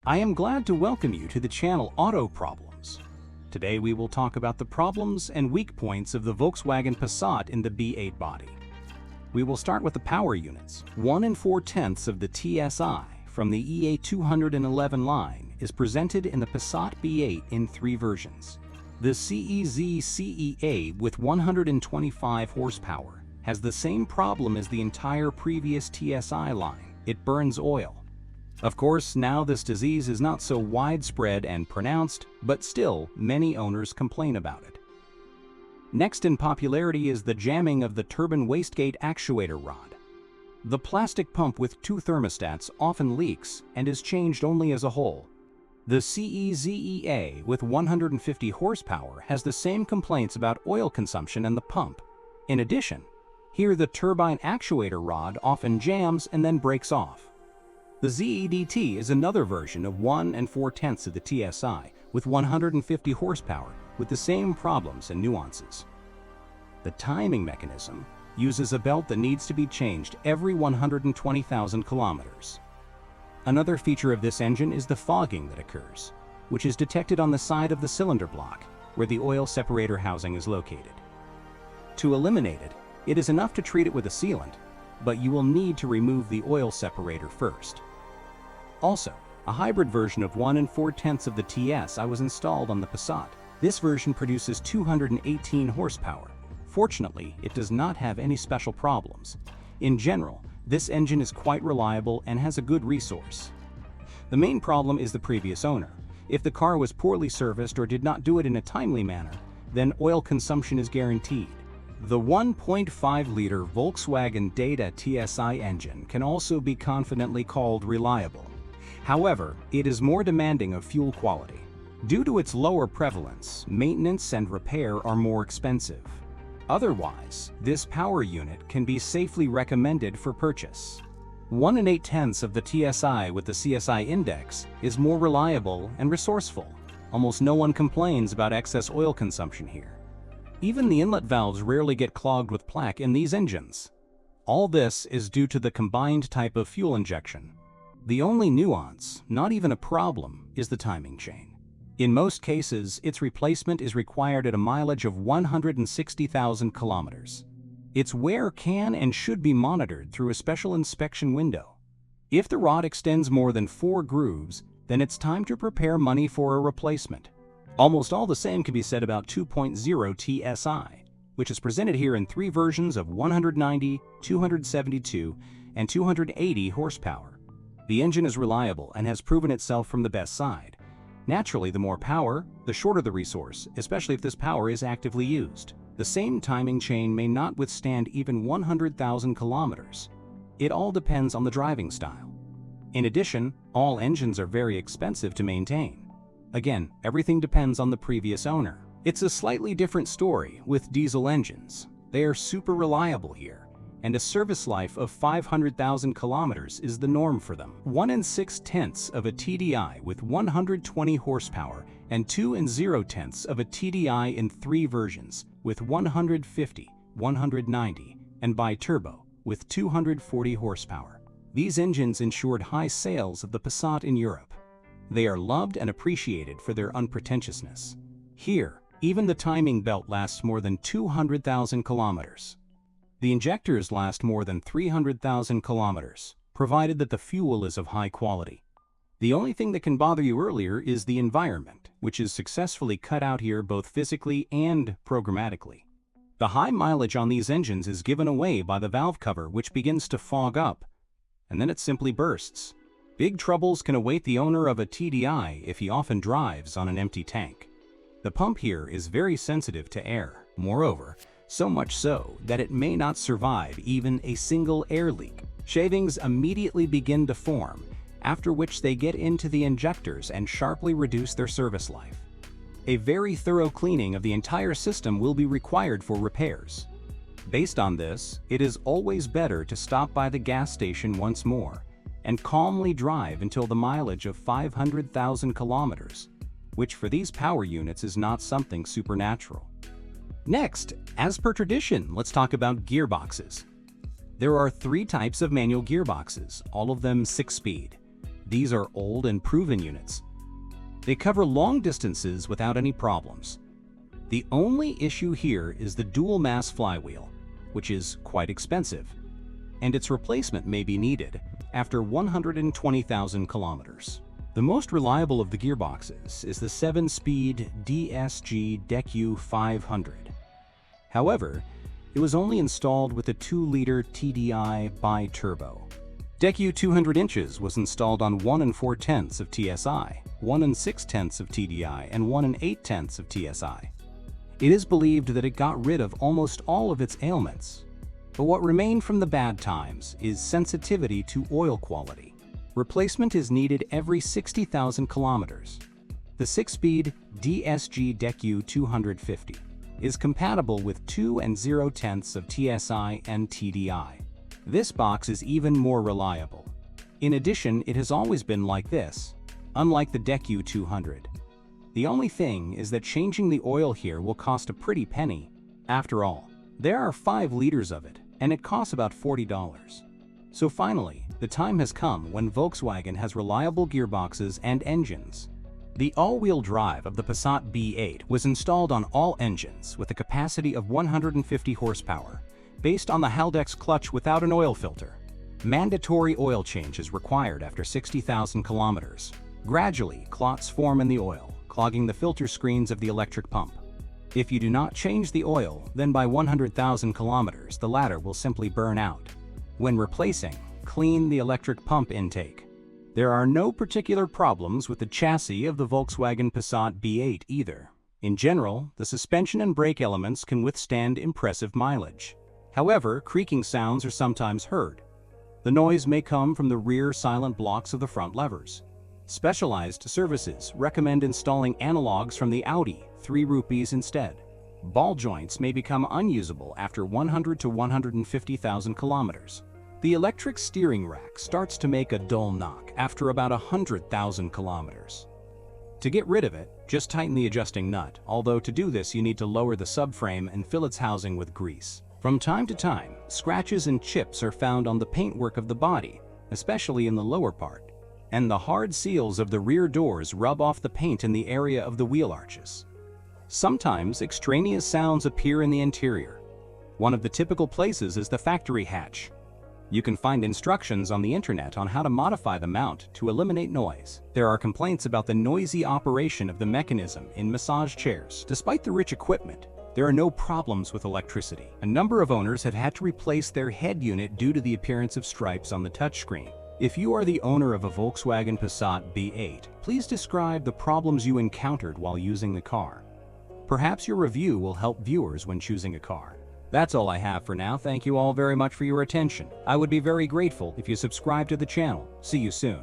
I am glad to welcome you to the channel Auto Problems. Today we will talk about the problems and weak points of the Volkswagen Passat in the B8 body. We will start with the power units. 1 4/10 of the TSI from the EA211 line is presented in the Passat B8 in 3 versions. The CEZ-CEA with 125 horsepower has the same problem as the entire previous TSI line. It burns oil. Of course, now this disease is not so widespread and pronounced, but still, many owners complain about it. Next in popularity is the jamming of the turbine wastegate actuator rod. The plastic pump with 2 thermostats often leaks and is changed only as a whole. The CEZEA with 150 horsepower has the same complaints about oil consumption and the pump. In addition, here the turbine actuator rod often jams and then breaks off. The ZEDT is another version of 1 4/10 of the TSI with 150 horsepower with the same problems and nuances. The timing mechanism uses a belt that needs to be changed every 120,000 kilometers. Another feature of this engine is the fogging that occurs, which is detected on the side of the cylinder block where the oil separator housing is located. To eliminate it, it is enough to treat it with a sealant, but you will need to remove the oil separator first. Also, a hybrid version of 1 4/10 of the TSI was installed on the Passat. This version produces 218 horsepower. Fortunately, it does not have any special problems. In general, this engine is quite reliable and has a good resource. The main problem is the previous owner. If the car was poorly serviced or did not do it in a timely manner, then oil consumption is guaranteed. The 1.5-liter Volkswagen Data TSI engine can also be confidently called reliable. However, it is more demanding of fuel quality. Due to its lower prevalence, maintenance and repair are more expensive. Otherwise, this power unit can be safely recommended for purchase. 1 8/10 of the TSI with the CSI index is more reliable and resourceful. Almost no one complains about excess oil consumption here. Even the inlet valves rarely get clogged with plaque in these engines. All this is due to the combined type of fuel injection. The only nuance, not even a problem, is the timing chain. In most cases, its replacement is required at a mileage of 160,000 kilometers. Its wear can and should be monitored through a special inspection window. If the rod extends more than 4 grooves, then it's time to prepare money for a replacement. Almost all the same can be said about 2.0 TSI, which is presented here in 3 versions of 190, 272, and 280 horsepower. The engine is reliable and has proven itself from the best side. Naturally, the more power, the shorter the resource, especially if this power is actively used. The same timing chain may not withstand even 100,000 kilometers. It all depends on the driving style. In addition, all engines are very expensive to maintain. Again, everything depends on the previous owner. It's a slightly different story with diesel engines. They are super reliable here, and a service life of 500,000 kilometers is the norm for them. 1 6/10 of a TDI with 120 horsepower and 2 0/10 of a TDI in 3 versions with 150, 190, and bi-turbo with 240 horsepower. These engines ensured high sales of the Passat in Europe. They are loved and appreciated for their unpretentiousness. Here, even the timing belt lasts more than 200,000 kilometers. The injectors last more than 300,000 kilometers, provided that the fuel is of high quality. The only thing that can bother you earlier is the environment, which is successfully cut out here both physically and programmatically. The high mileage on these engines is given away by the valve cover, which begins to fog up, and then it simply bursts. Big troubles can await the owner of a TDI if he often drives on an empty tank. The pump here is very sensitive to air. Moreover, so much so that it may not survive even a single air leak. Shavings immediately begin to form, after which they get into the injectors and sharply reduce their service life. A very thorough cleaning of the entire system will be required for repairs. Based on this, it is always better to stop by the gas station once more and calmly drive until the mileage of 500,000 kilometers, which for these power units is not something supernatural. Next, as per tradition, let's talk about gearboxes. There are 3 types of manual gearboxes, all of them 6-speed. These are old and proven units. They cover long distances without any problems. The only issue here is the dual mass flywheel, which is quite expensive, and its replacement may be needed after 120,000 kilometers. The most reliable of the gearboxes is the 7-speed DSG DECU 500. However, it was only installed with a 2-liter TDI bi-turbo. DECU 200 inches was installed on 1 4/10 of TSI, 1 6/10 of TDI, and 1 8/10 of TSI. It is believed that it got rid of almost all of its ailments, but what remained from the bad times is sensitivity to oil quality. Replacement is needed every 60,000 kilometers. The 6-speed DSG DECU 250 is compatible with 2 0/10 of TSI and TDI. This box is even more reliable. In addition, it has always been like this, unlike the DECU 200. The only thing is that changing the oil here will cost a pretty penny. After all, there are 5 liters of it, and it costs about $40. So finally, the time has come when Volkswagen has reliable gearboxes and engines. The all-wheel drive of the Passat B8 was installed on all engines with a capacity of 150 horsepower, based on the Haldex clutch without an oil filter. Mandatory oil change is required after 60,000 kilometers. Gradually, clots form in the oil, clogging the filter screens of the electric pump. If you do not change the oil, then by 100,000 kilometers, the latter will simply burn out. When replacing, clean the electric pump intake. There are no particular problems with the chassis of the Volkswagen Passat B8 either. In general, the suspension and brake elements can withstand impressive mileage. However, creaking sounds are sometimes heard. The noise may come from the rear silent blocks of the front levers. Specialized services recommend installing analogs from the Audi 3 rupees instead. Ball joints may become unusable after 100 to 150,000 kilometers. The electric steering rack starts to make a dull knock after about 100,000 kilometers. To get rid of it, just tighten the adjusting nut, although to do this you need to lower the subframe and fill its housing with grease. From time to time, scratches and chips are found on the paintwork of the body, especially in the lower part, and the hard seals of the rear doors rub off the paint in the area of the wheel arches. Sometimes extraneous sounds appear in the interior. One of the typical places is the factory hatch. You can find instructions on the internet on how to modify the mount to eliminate noise. There are complaints about the noisy operation of the mechanism in massage chairs. Despite the rich equipment, there are no problems with electricity. A number of owners have had to replace their head unit due to the appearance of stripes on the touchscreen. If you are the owner of a Volkswagen Passat B8, please describe the problems you encountered while using the car. Perhaps your review will help viewers when choosing a car. That's all I have for now. Thank you all very much for your attention. I would be very grateful if you subscribe to the channel. See you soon.